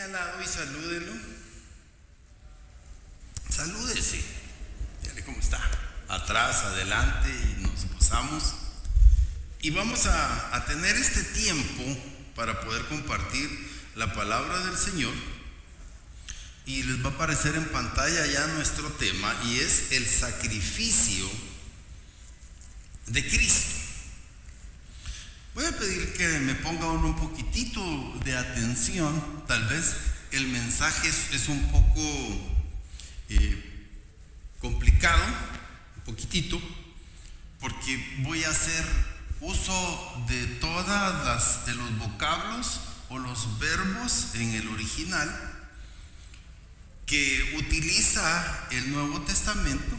al lado y salúdelo. Salúdese. Dígale cómo está. Atrás, adelante, y nos pasamos. Y vamos a tener este tiempo para poder compartir la palabra del Señor. Y les va a aparecer en pantalla ya nuestro tema, y es el sacrificio de Cristo. Voy a pedir que me ponga uno un poquitito de atención. Tal vez el mensaje es un poco complicado, un poquitito, porque voy a hacer uso de de los vocablos o los verbos en el original que utiliza el Nuevo Testamento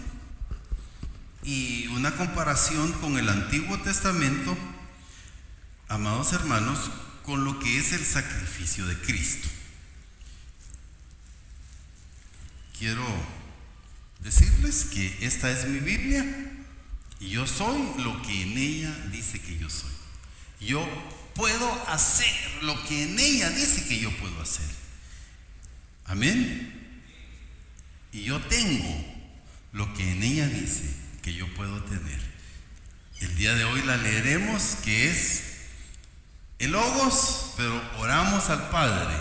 y una comparación con el Antiguo Testamento, amados hermanos, con lo que es el sacrificio de Cristo. Quiero decirles que esta es mi Biblia y yo soy lo que en ella dice que yo soy. Yo puedo hacer lo que en ella dice que yo puedo hacer. Amén. Y yo tengo lo que en ella dice que yo puedo tener. El día de hoy la leeremos, que es el Logos, pero oramos al Padre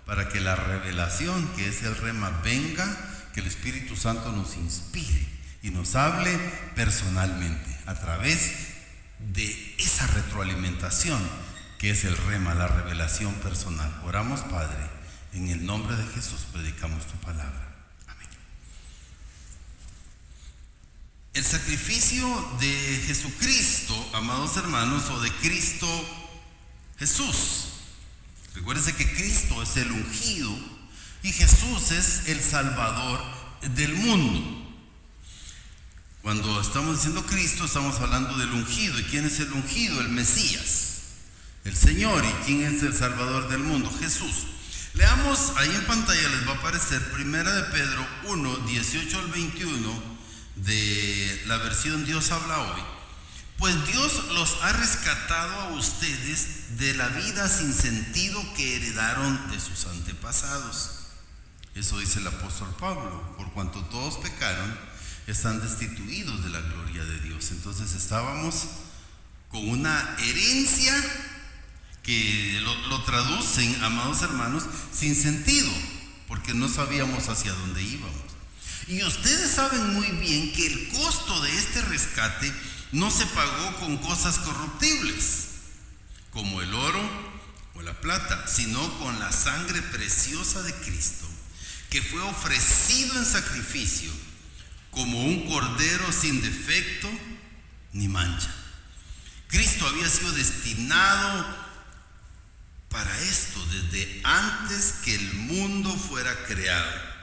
para que la revelación, que es el Rema, venga, que el Espíritu Santo nos inspire y nos hable personalmente a través de esa retroalimentación que es el Rema, la revelación personal. Oramos, Padre, en el nombre de Jesús predicamos tu palabra. Amén. El sacrificio de Jesucristo, amados hermanos, o de Cristo Jesús. Recuérdense que Cristo es el ungido y Jesús es el Salvador del mundo. Cuando estamos diciendo Cristo, estamos hablando del ungido. ¿Y quién es el ungido? El Mesías, el Señor. ¿Y quién es el Salvador del mundo? Jesús. Leamos ahí en pantalla, les va a aparecer 1 de Pedro 1, 18 al 21 de la versión Dios habla hoy. Pues Dios los ha rescatado a ustedes de la vida sin sentido que heredaron de sus antepasados. Eso dice el apóstol Pablo. Por cuanto todos pecaron, están destituidos de la gloria de Dios. Entonces estábamos con una herencia que lo traducen, amados hermanos, sin sentido, porque no sabíamos hacia dónde íbamos. Y ustedes saben muy bien que el costo de este rescate no se pagó con cosas corruptibles, como el oro o la plata, sino con la sangre preciosa de Cristo, que fue ofrecido en sacrificio, como un cordero sin defecto ni mancha. Cristo había sido destinado para esto desde antes que el mundo fuera creado.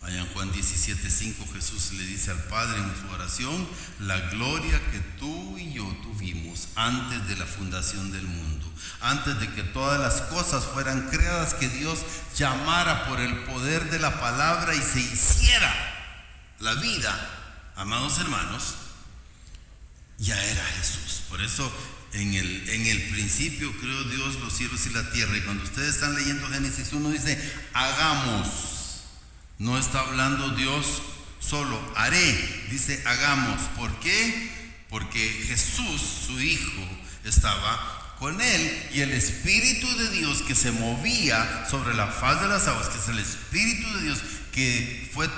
Allá en Juan 17:5 Jesús le dice al Padre en su oración: la gloria que tú y yo tuvimos antes de la fundación del mundo, antes de que todas las cosas fueran creadas, que Dios llamara por el poder de la palabra y se hiciera la vida, amados hermanos, ya era Jesús. Por eso en el principio creó Dios los cielos y la tierra. Y cuando ustedes están leyendo Génesis 1 dice hagamos. No está hablando Dios solo, haré, dice hagamos. ¿Por qué? Porque Jesús, su Hijo, estaba con él, y el Espíritu de Dios que se movía sobre la faz de las aguas, que es el Espíritu de Dios que fue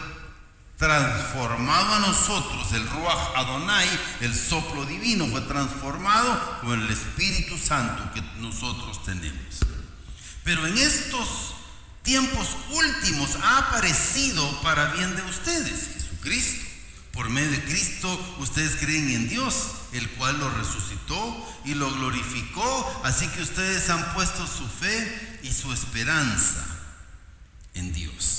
transformado a nosotros, el Ruach Adonai, el soplo divino, fue transformado con el Espíritu Santo que nosotros tenemos. Pero en estos tiempos últimos ha aparecido para bien de ustedes Jesucristo. Por medio de Cristo ustedes creen en Dios, el cual lo resucitó y lo glorificó. Así que ustedes han puesto su fe y su esperanza en Dios.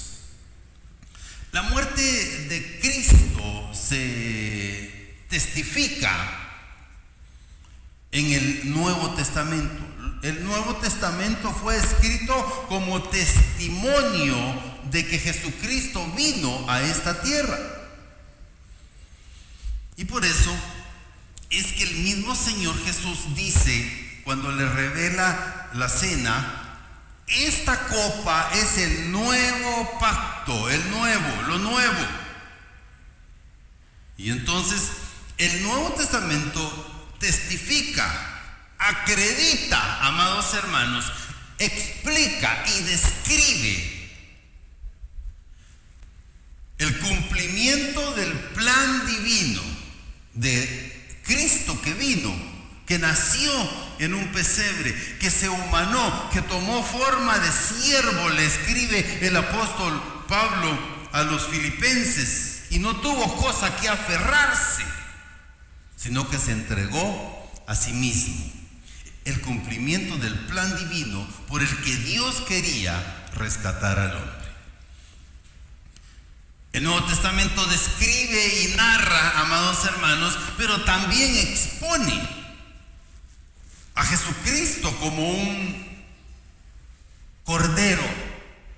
La muerte de Cristo se testifica en el Nuevo Testamento. El Nuevo Testamento fue escrito como testimonio de que Jesucristo vino a esta tierra. Y por eso es que el mismo Señor Jesús dice, cuando le revela la cena, esta copa es el nuevo pacto, lo nuevo. Y entonces el Nuevo Testamento testifica, acredita, amados hermanos, explica y describe el cumplimiento del plan divino de Cristo que vino, que nació en un pesebre, que se humanó, que tomó forma de siervo, le escribe el apóstol Pablo a los filipenses, y no tuvo cosa que aferrarse, sino que se entregó a sí mismo. El cumplimiento del plan divino por el que Dios quería rescatar al hombre. El Nuevo Testamento describe y narra, amados hermanos, pero también expone a Jesucristo como un cordero,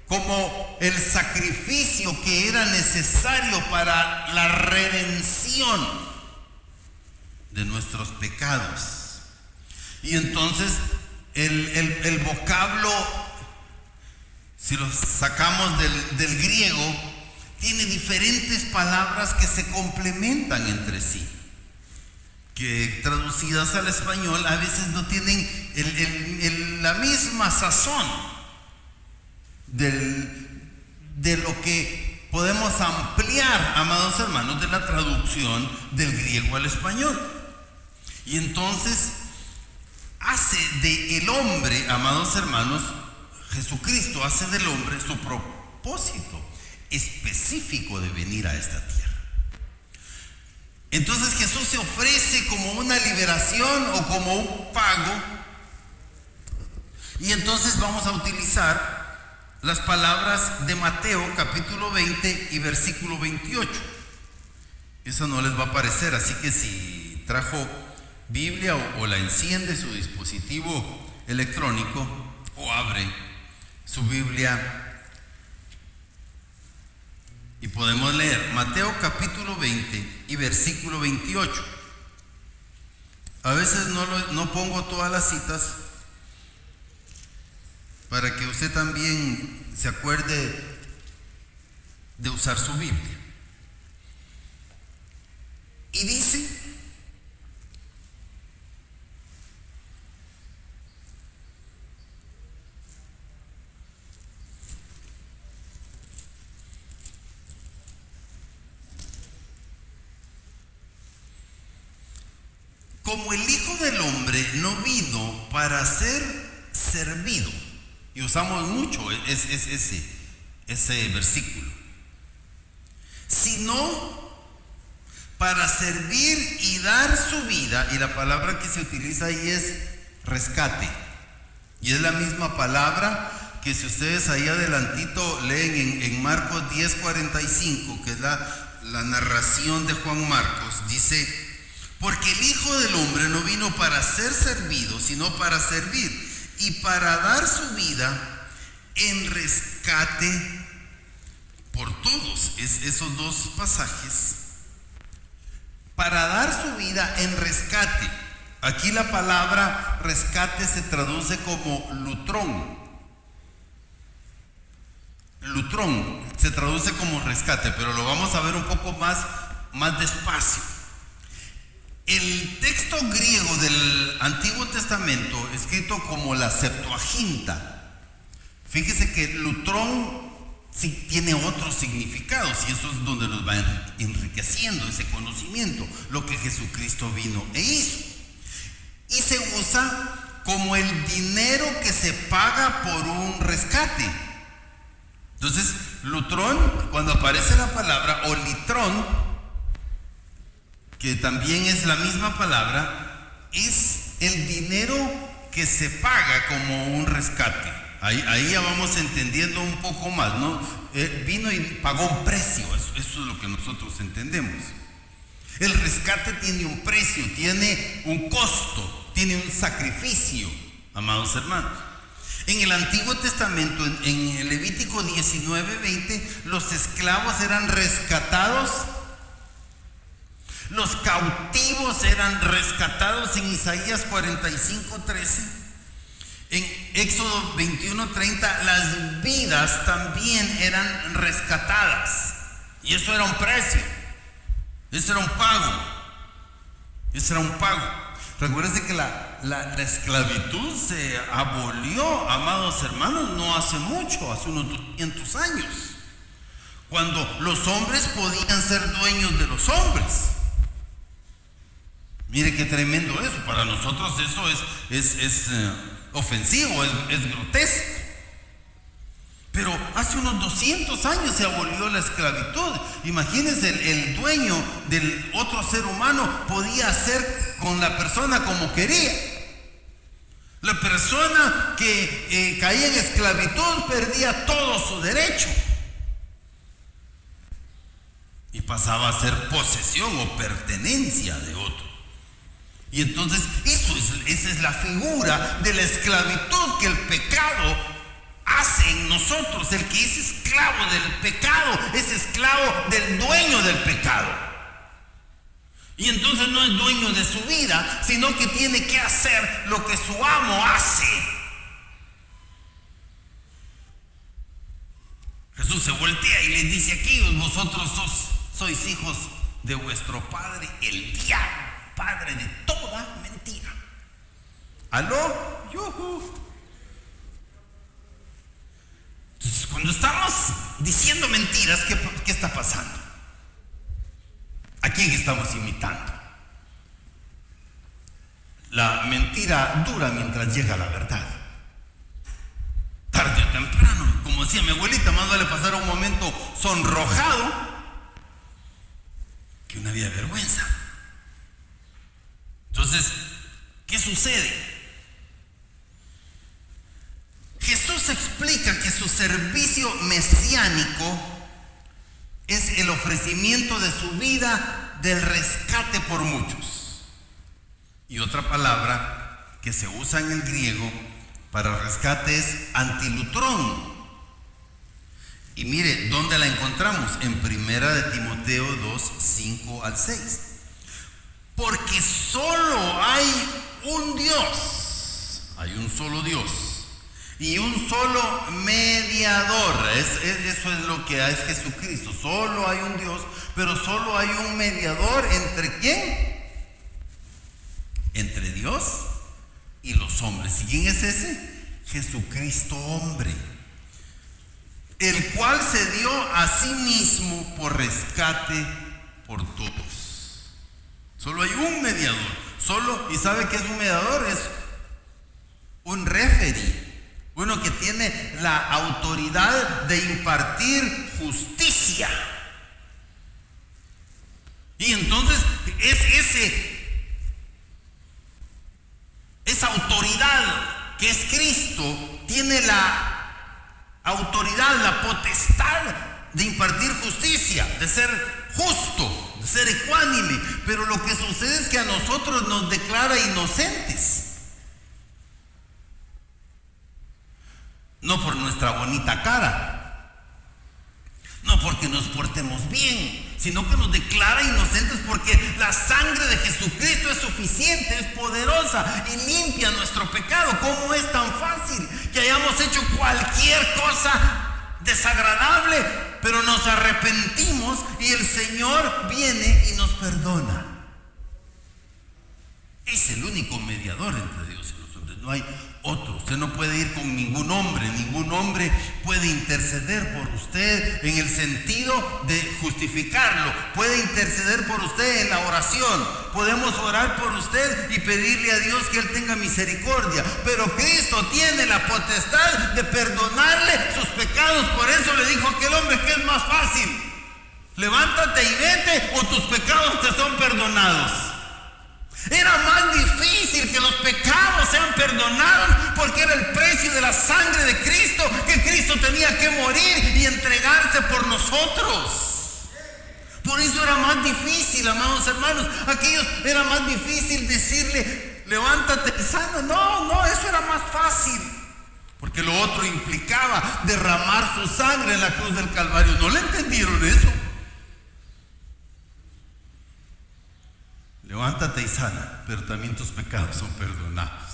como el sacrificio que era necesario para la redención de nuestros pecados. Y entonces el vocablo, si lo sacamos del griego, tiene diferentes palabras que se complementan entre sí, que traducidas al español a veces no tienen la misma sazón de lo que podemos ampliar, amados hermanos, de la traducción del griego al español. Y entonces hace del hombre, amados hermanos, Jesucristo hace del hombre su propósito específico de venir a esta tierra. Entonces Jesús se ofrece como una liberación o como un pago. Y entonces vamos a utilizar las palabras de Mateo capítulo 20 y versículo 28. Eso no les va a aparecer, así que si trajo Biblia o la enciende su dispositivo electrónico o abre su Biblia y podemos leer Mateo capítulo 20 y versículo 28. A veces no pongo todas las citas para que usted también se acuerde de usar su Biblia. Y dice: como el Hijo del Hombre no vino para ser servido. Y usamos mucho ese versículo. Sino para servir y dar su vida. Y la palabra que se utiliza ahí es rescate. Y es la misma palabra que si ustedes ahí adelantito leen en Marcos 10:45, que es la narración de Juan Marcos, dice: porque el Hijo del Hombre no vino para ser servido, sino para servir y para dar su vida en rescate por todos. Esos dos pasajes, para dar su vida en rescate. Aquí la palabra rescate se traduce como lutrón. Lutrón se traduce como rescate, pero lo vamos a ver un poco más despacio. El texto griego del Antiguo Testamento, escrito como la Septuaginta, fíjese que lutrón sí tiene otros significados, y eso es donde nos va enriqueciendo ese conocimiento, lo que Jesucristo vino e hizo. Y se usa como el dinero que se paga por un rescate. Entonces, lutrón, cuando aparece la palabra, o litrón, que también es la misma palabra, es el dinero que se paga como un rescate. Ahí ya vamos entendiendo un poco más, ¿no? Vino y pagó un precio, eso es lo que nosotros entendemos. El rescate tiene un precio, tiene un costo, tiene un sacrificio, amados hermanos. En el Antiguo Testamento, en el Levítico 19:20, los esclavos eran rescatados. Los cautivos eran rescatados en Isaías 45:13. Éxodo 21:30, las vidas también eran rescatadas. Y eso era un precio. Eso era un pago. Eso era un pago. Recuérdense que la esclavitud se abolió, amados hermanos, no hace mucho, hace unos 200 años. Cuando los hombres podían ser dueños de los hombres. Mire qué tremendo eso. Para nosotros eso es ofensivo, es grotesco. Pero hace unos 200 años se abolió la esclavitud. Imagínense, el dueño del otro ser humano podía hacer con la persona como quería. La persona que caía en esclavitud perdía todo su derecho y pasaba a ser posesión o pertenencia de otro. Y entonces esa es la figura de la esclavitud que el pecado hace en nosotros. El que es esclavo del pecado es esclavo del dueño del pecado. Y entonces no es dueño de su vida, sino que tiene que hacer lo que su amo hace. Jesús se voltea y les dice aquí: vosotros sois hijos de vuestro padre, el diablo, padre de toda mentira. ¿Aló? ¡Yujú! Entonces, cuando estamos diciendo mentiras, ¿qué está pasando? ¿A quién estamos imitando? La mentira dura mientras llega la verdad. Tarde o temprano, como decía mi abuelita, más vale pasar un momento sonrojado que una vida de vergüenza. Entonces, ¿qué sucede? Jesús explica que su servicio mesiánico es el ofrecimiento de su vida del rescate por muchos. Y otra palabra que se usa en el griego para rescate es antilutrón. Y mire, ¿dónde la encontramos? En 1 de Timoteo 2, 5 al 6. Porque solo hay un Dios, hay un solo Dios. Y un solo mediador. Eso es lo que es Jesucristo. Solo hay un Dios, pero solo hay un mediador. ¿Entre quién? Entre Dios y los hombres. ¿Y quién es ese? Jesucristo hombre, el cual se dio a sí mismo por rescate por todos. Solo hay un mediador. ¿Y sabe qué es un mediador? Es un referee. Uno que tiene la autoridad de impartir justicia. Y entonces esa autoridad que es Cristo tiene la autoridad, la potestad de impartir justicia, de ser justo, de ser ecuánime. Pero lo que sucede es que a nosotros nos declara inocentes. No por nuestra bonita cara, no porque nos portemos bien, sino que nos declara inocentes porque la sangre de Jesucristo es suficiente, es poderosa y limpia nuestro pecado. ¿Cómo es tan fácil que hayamos hecho cualquier cosa desagradable, pero nos arrepentimos y el Señor viene y nos perdona? Es el único mediador entre Dios y los hombres, no hay otro. Usted no puede ir con ningún hombre puede interceder por usted en el sentido de justificarlo, puede interceder por usted en la oración, podemos orar por usted y pedirle a Dios que Él tenga misericordia, pero Cristo tiene la potestad de perdonarle sus pecados. Por eso le dijo a aquel hombre que es más fácil: levántate y vete, o tus pecados te son perdonados. Era más difícil que los pecados sean perdonados porque era el precio de la sangre de Cristo, que Cristo tenía que morir y entregarse por nosotros. Por eso era más difícil, amados hermanos. Aquellos era más difícil decirle: levántate y sana. No, eso era más fácil, porque lo otro implicaba derramar su sangre en la cruz del Calvario. ¿No le entendieron eso? Levántate y sana, pero también tus pecados son perdonados.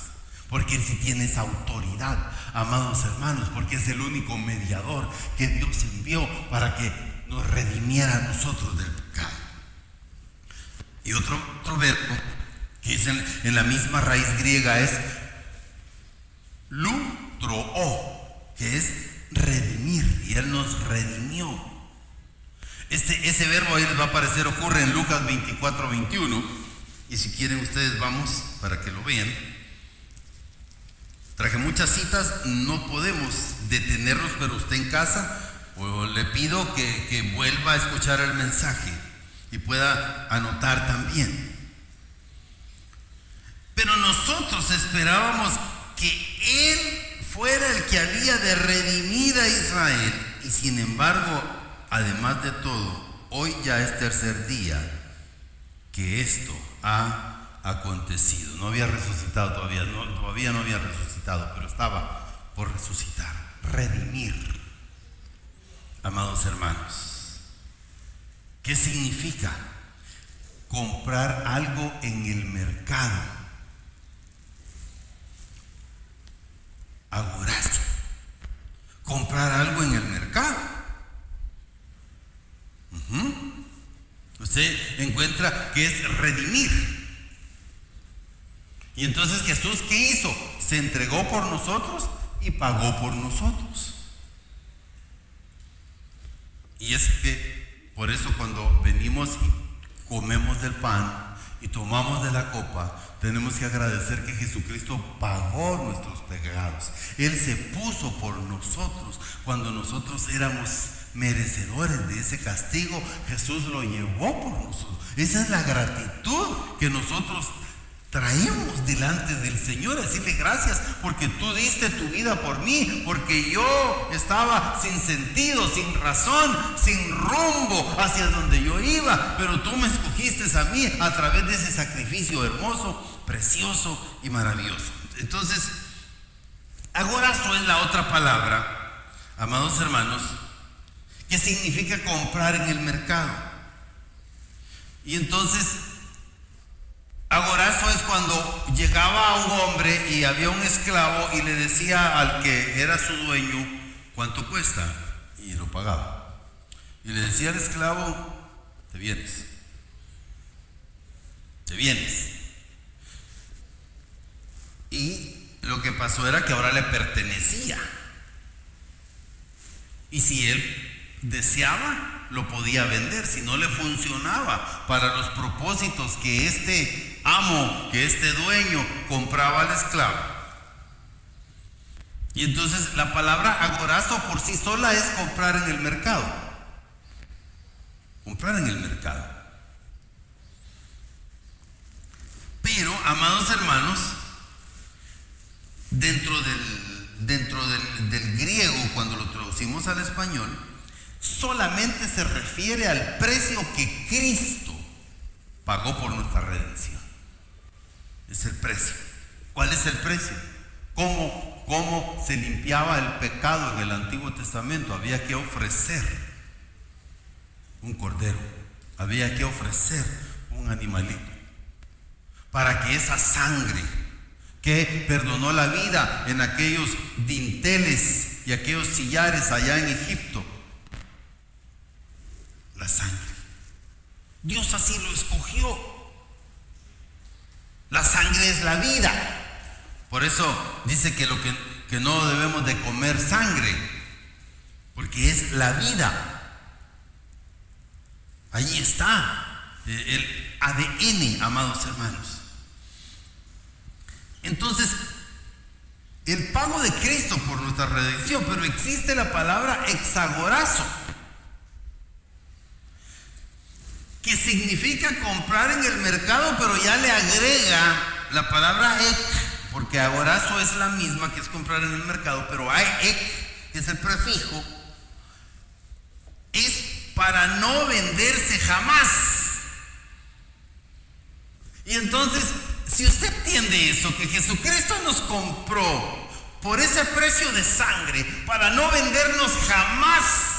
porque Él sí tiene esa autoridad, amados hermanos, porque es el único mediador que Dios envió para que nos redimiera a nosotros del pecado. Y otro verbo que es en la misma raíz griega es lutroo, que es redimir, y Él nos redimió. Ese verbo ahí les va a aparecer, ocurre en Lucas 24:21, y si quieren ustedes vamos para que lo vean. Traje muchas citas, no podemos detenerlos, pero usted en casa, o le pido que vuelva a escuchar el mensaje y pueda anotar también. Pero nosotros esperábamos que Él fuera el que había de redimir a Israel, y sin embargo, además de todo, hoy ya es tercer día que esto ha acontecido. No había resucitado todavía, todavía no había resucitado, pero estaba por resucitar. Redimir, amados hermanos. ¿Qué significa? Comprar algo en el mercado. Agorazo. Comprar algo en el mercado. Usted encuentra que es redimir. Y entonces Jesús, ¿qué hizo? Se entregó por nosotros y pagó por nosotros. Y es que por eso cuando venimos y comemos del pan y tomamos de la copa, tenemos que agradecer que Jesucristo pagó nuestros pecados. Él se puso por nosotros. Cuando nosotros éramos merecedores de ese castigo, Jesús lo llevó por nosotros. Esa es la gratitud que nosotros traemos delante del Señor, decirle gracias porque tú diste tu vida por mí, porque yo estaba sin sentido, sin razón, sin rumbo hacia donde yo iba, pero tú me escogiste a mí a través de ese sacrificio hermoso, precioso y maravilloso. Entonces, agorazo es la otra palabra, amados hermanos, que significa comprar en el mercado. Y entonces, agorazo es cuando llegaba un hombre y había un esclavo y le decía al que era su dueño cuánto cuesta, y lo pagaba. Y le decía al esclavo, te vienes. Y lo que pasó era que ahora le pertenecía. Y si él deseaba, lo podía vender. Si no le funcionaba para los propósitos que este amo, que este dueño compraba al esclavo. Y entonces la palabra agorazo por sí sola es comprar en el mercado. Comprar en el mercado. Pero, amados hermanos, dentro del griego, cuando lo traducimos al español, solamente se refiere al precio que Cristo pagó por nuestra redención. Es el precio. ¿Cuál es el precio? ¿Cómo se limpiaba el pecado en el Antiguo Testamento? Había que ofrecer un cordero, había que ofrecer un animalito, para que esa sangre que perdonó la vida en aquellos dinteles y aquellos sillares allá en Egipto, la sangre, Dios así lo escogió. La sangre es la vida. Por eso dice que no debemos de comer sangre, porque es la vida. Allí está el ADN, amados hermanos. Entonces, el pago de Cristo por nuestra redención, pero existe la palabra exagorazo, que significa comprar en el mercado, pero ya le agrega la palabra ek, porque agorazo es la misma que es comprar en el mercado, pero hay ek, que es el prefijo, es para no venderse jamás. Y entonces, si usted entiende eso, que Jesucristo nos compró por ese precio de sangre, para no vendernos jamás,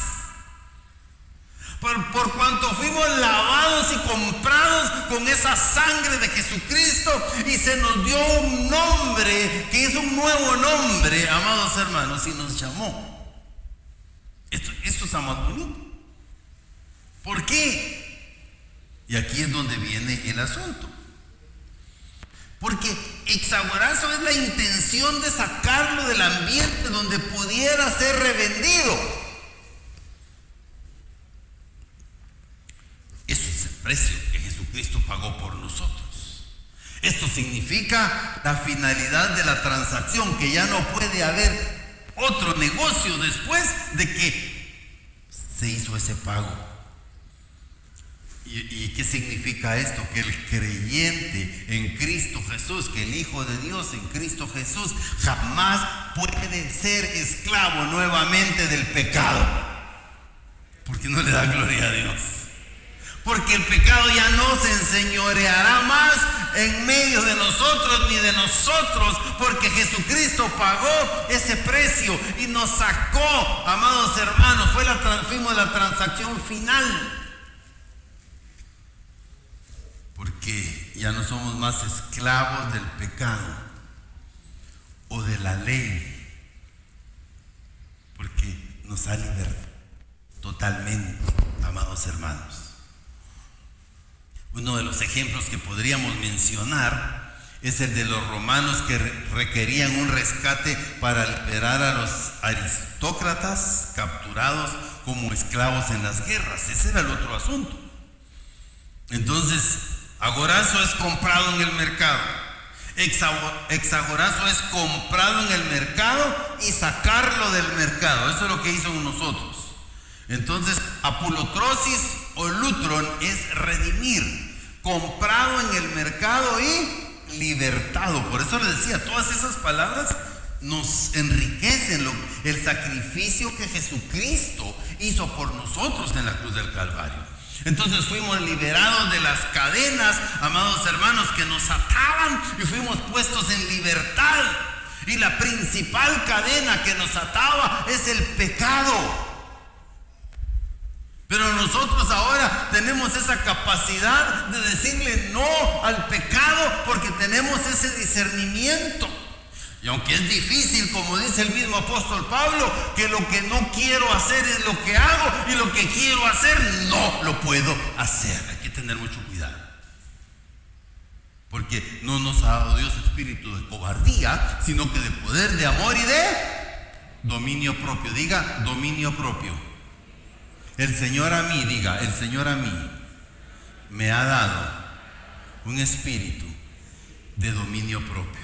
Por cuanto fuimos lavados y comprados con esa sangre de Jesucristo, y se nos dio un nombre que es un nuevo nombre, amados hermanos, y nos llamó. Esto está más bonito. ¿Por qué? Y aquí es donde viene el asunto. Porque exagorazo es la intención de sacarlo del ambiente donde pudiera ser revendido. Eso es el precio que Jesucristo pagó por nosotros. Esto significa la finalidad de la transacción, que ya no puede haber otro negocio después de que se hizo ese pago. ¿Y qué significa esto? Que el creyente en Cristo Jesús, que el Hijo de Dios en Cristo Jesús jamás puede ser esclavo nuevamente del pecado, porque no le da gloria a Dios. Porque el pecado ya no se enseñoreará más en medio de nosotros ni de nosotros, porque Jesucristo pagó ese precio y nos sacó, amados hermanos. Fuimos la transacción final. Porque ya no somos más esclavos del pecado o de la ley, porque nos ha libertado totalmente, amados hermanos. Uno de los ejemplos que podríamos mencionar es el de los romanos, que requerían un rescate para liberar a los aristócratas capturados como esclavos en las guerras. Ese era el otro asunto. Entonces, agorazo es comprado en el mercado. Exagorazo es comprado en el mercado y sacarlo del mercado. Eso es lo que hizo en nosotros. Entonces, apulotrosis o lutron es redimir, comprado en el mercado y libertado. Por eso les decía, todas esas palabras nos enriquecen el sacrificio que Jesucristo hizo por nosotros en la cruz del Calvario. Entonces fuimos liberados de las cadenas, amados hermanos, que nos ataban, y fuimos puestos en libertad. Y la principal cadena que nos ataba es el pecado. Pero nosotros ahora tenemos esa capacidad de decirle no al pecado, porque tenemos ese discernimiento. Y aunque es difícil, como dice el mismo apóstol Pablo, que lo que no quiero hacer es lo que hago, y lo que quiero hacer no lo puedo hacer. Hay que tener mucho cuidado, porque no nos ha dado Dios espíritu de cobardía, sino que de poder, de amor y de dominio propio. Diga, dominio propio. El Señor a mí, diga, el Señor a mí me ha dado un espíritu de dominio propio.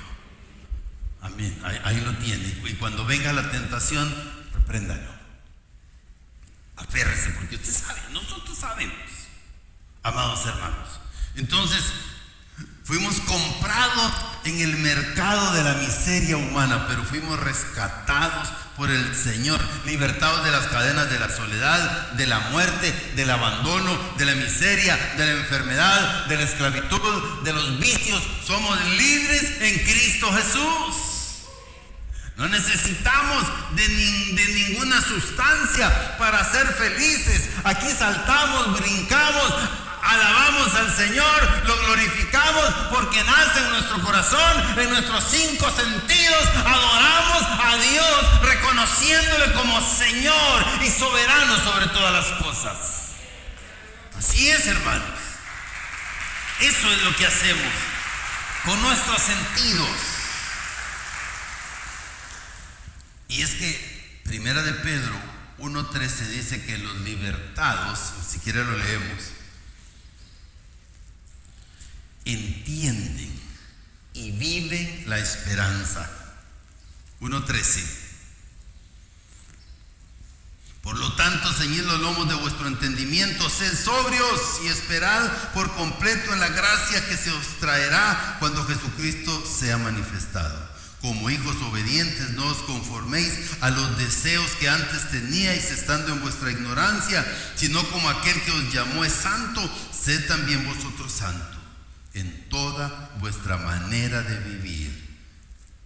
Amén, ahí lo tiene. Y cuando venga la tentación, repréndalo. Aférrese, porque usted sabe, nosotros sabemos, amados hermanos. Entonces, fuimos comprados en el mercado de la miseria humana, pero fuimos rescatados por el Señor, libertados de las cadenas de la soledad, de la muerte, del abandono, de la miseria, de la enfermedad, de la esclavitud, de los vicios. Somos libres en Cristo Jesús. No necesitamos de ninguna sustancia para ser felices. Aquí saltamos, brincamos, alabamos al Señor, lo glorificamos, porque nace en nuestro corazón, en nuestros 5 sentidos. Adoramos a Dios, reconociéndole como Señor y soberano sobre todas las cosas. Así es, hermanos. Eso es lo que hacemos con nuestros sentidos. Y es que Primera de Pedro 1:13 dice que los libertados, si quiere lo leemos, entienden y viven la esperanza. 1:13. Por lo tanto, ceñid los lomos de vuestro entendimiento, sed sobrios y esperad por completo en la gracia que se os traerá cuando Jesucristo sea manifestado. Como hijos obedientes, no os conforméis a los deseos que antes teníais estando en vuestra ignorancia, sino como aquel que os llamó es santo, sed también vosotros santos en toda vuestra manera de vivir.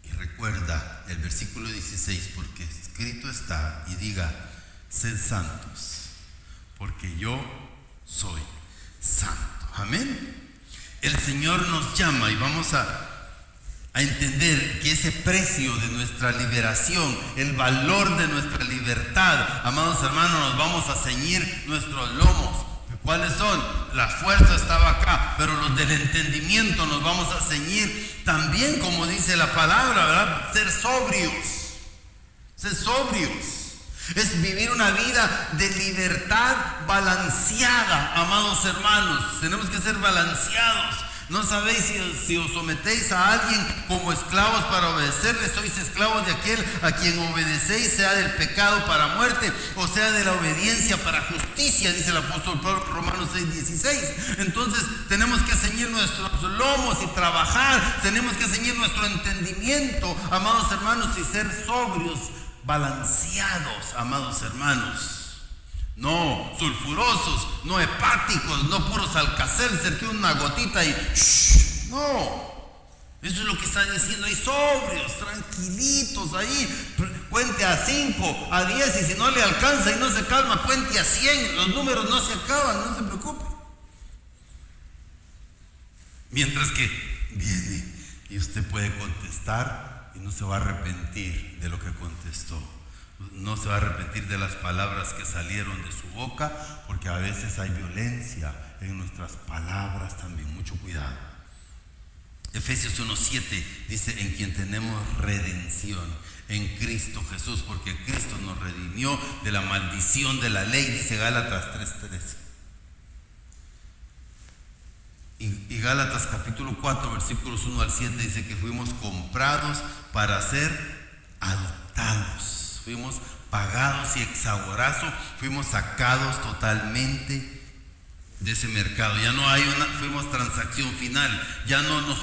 Y recuerda el versículo 16, porque escrito está, y diga, sed santos, porque yo soy santo. Amén. El Señor nos llama y vamos a entender que ese precio de nuestra liberación, el valor de nuestra libertad, amados hermanos, nos vamos a ceñir nuestros lomos. ¿Cuáles son? La fuerza estaba acá, pero los del entendimiento nos vamos a ceñir también, como dice la palabra, ¿verdad? Ser sobrios. Ser sobrios. Es vivir una vida de libertad balanceada, amados hermanos. Tenemos que ser balanceados. No sabéis si os sometéis a alguien como esclavos para obedecerle, sois esclavos de aquel a quien obedecéis, sea del pecado para muerte o sea de la obediencia para justicia, dice el apóstol Pablo, Romanos 6:16. Entonces tenemos que ceñir nuestros lomos y trabajar, tenemos que ceñir nuestro entendimiento, amados hermanos, y ser sobrios, balanceados, amados hermanos. No sulfurosos, no hepáticos, no puros Alka-Seltzer, que una gotita y no. Eso es lo que está diciendo ahí, sobrios, tranquilitos ahí. Cuente a 5, a 10 y si no le alcanza y no se calma, cuente a 100. Los números no se acaban, no se preocupe. Mientras que viene y usted puede contestar y no se va a arrepentir de lo que contestó. No se va a arrepentir de las palabras que salieron de su boca, porque a veces hay violencia en nuestras palabras también. Mucho cuidado. Efesios 1:7 dice: en quien tenemos redención, en Cristo Jesús, porque Cristo nos redimió de la maldición de la ley, dice Gálatas 3:13. Y Gálatas capítulo 4, versículos 1 al 7 dice que fuimos comprados para ser adoptados. Fuimos pagados y exagorazo, fuimos sacados totalmente de ese mercado. Ya no hay fuimos transacción final, ya no nos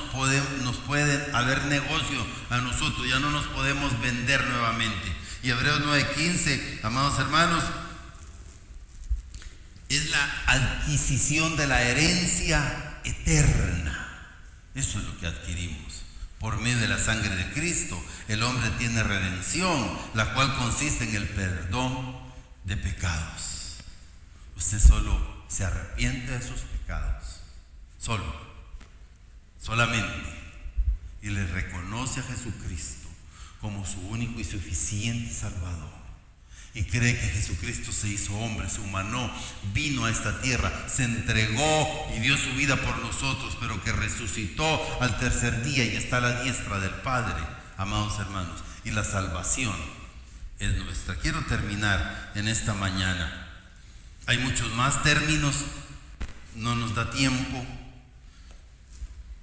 pueden haber negocio a nosotros, ya no nos podemos vender nuevamente. Y Hebreos 9:15, amados hermanos, es la adquisición de la herencia eterna. Eso es lo que adquirimos. Por medio de la sangre de Cristo, el hombre tiene redención, la cual consiste en el perdón de pecados. Usted solo se arrepiente de sus pecados, solamente, y le reconoce a Jesucristo como su único y suficiente Salvador. Y cree que Jesucristo se hizo hombre, se humanó, vino a esta tierra, se entregó y dio su vida por nosotros, pero que resucitó al tercer día y está a la diestra del Padre, amados hermanos. Y la salvación es nuestra. Quiero terminar en esta mañana. Hay muchos más términos, no nos da tiempo,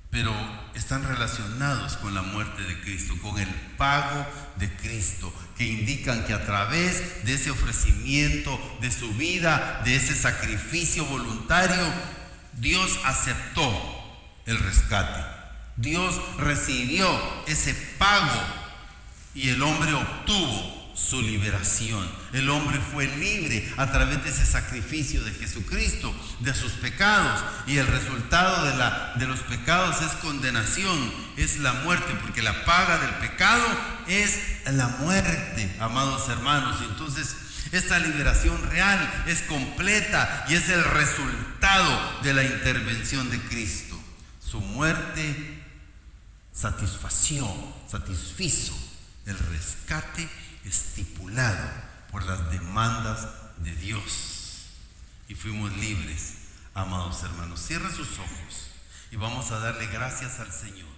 pero están relacionados con la muerte de Cristo, con el pago de Cristo, que indican que a través de ese ofrecimiento, de su vida, de ese sacrificio voluntario, Dios aceptó el rescate. Dios recibió ese pago y el hombre obtuvo su liberación. El hombre fue libre a través de ese sacrificio de Jesucristo, de sus pecados, y el resultado de los pecados es condenación, es la muerte, porque la paga del pecado es la muerte, amados hermanos. Y entonces esta liberación real es completa y es el resultado de la intervención de Cristo. Su muerte satisfizo el rescate estipulado por las demandas de Dios y fuimos libres, amados hermanos. Cierra sus ojos y vamos a darle gracias al Señor.